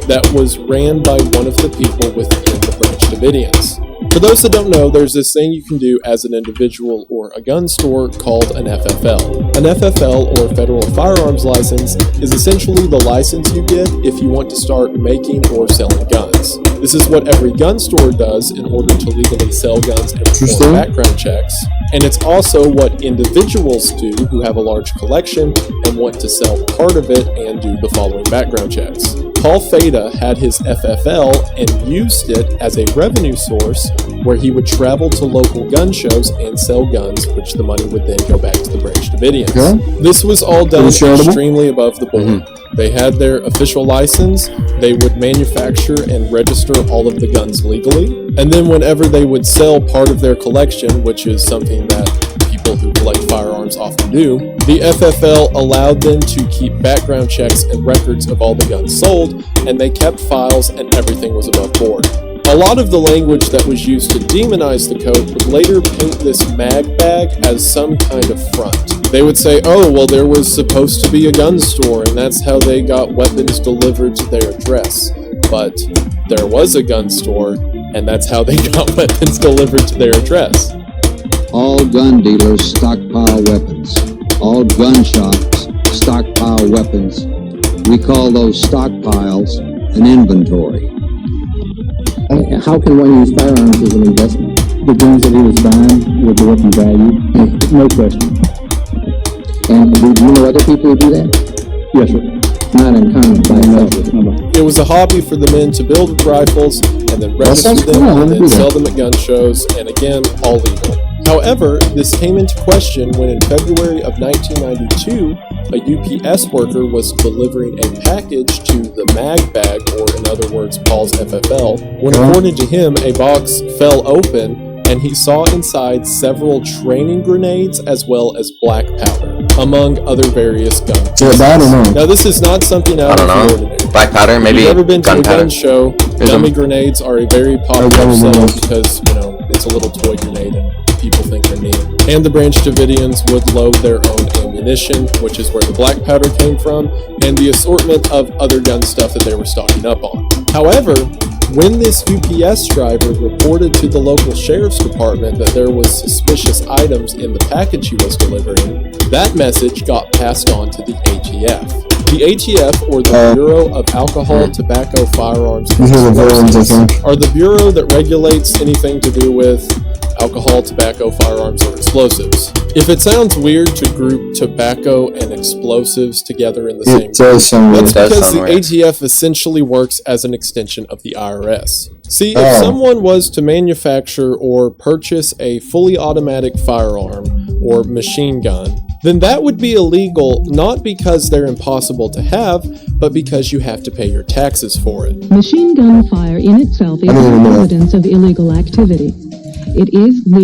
that was ran by one of the people within the Branch Davidians. For those that don't know, there's this thing you can do as an individual or a gun store called an FFL. An FFL, or Federal Firearms License, is essentially the license you get if you want to start making or selling guns. This is what every gun store does in order to legally sell guns and perform background checks. And it's also what individuals do who have a large collection and want to sell part of it and do the following background checks. Paul Feda had his FFL and used it as a revenue source where he would travel to local gun shows and sell guns, which the money would then go back to the Branch Davidians. Okay. This was all done extremely above the board. They had their official license, they would manufacture and register all of the guns legally, and then whenever they would sell part of their collection, which is something that people who collect firearms often do, the FFL allowed them to keep background checks and records of all the guns sold, and they kept files and everything was above board. A lot of the language that was used to demonize the code would later paint this mag bag as some kind of front. They would say, oh, well, there was supposed to be a gun store, and that's how they got weapons delivered to their address. But there was a gun store, and that's how they got weapons delivered to their address. All gun dealers stockpile weapons. All gun shops stockpile weapons. We call those stockpiles an inventory. How can one use firearms as an investment? The guns that he was buying were worth in value, no question. And do you know other people who do that? Yes, sir. Not in common by itself. It was a hobby for the men to build rifles and then register them and then sell them at gun shows, and again, all legal. However, this came into question when in February of 1992, a UPS worker was delivering a package to the mag bag, or in other words, Paul's FFL, when according to him, a box fell open and he saw inside several training grenades as well as black powder, among other various guns. Now, this is not something out of the ordinary. Black powder, maybe. If you've ever been to a gunpowder. gun show, dummy grenades are a very popular sell because, it's a little toy grenade and people think they're neat. And the Branch Davidians would load their own ammunition, which is where the black powder came from, and the assortment of other gun stuff that they were stocking up on. However, when this UPS driver reported to the local sheriff's department that there was suspicious items in the package he was delivering, that message got passed on to the ATF. The ATF, or the Bureau of Alcohol, Tobacco, Firearms, and Explosives, are the bureau that regulates anything to do with alcohol, tobacco, firearms, or explosives. If it sounds weird to group tobacco and explosives together in the same group, that's because the ATF essentially works as an extension of the IRS. See, if someone was to manufacture or purchase a fully automatic firearm or machine gun, then that would be illegal not because they're impossible to have, but because you have to pay your taxes for it. Machine gun fire in itself is evidence of illegal activity. It is legal.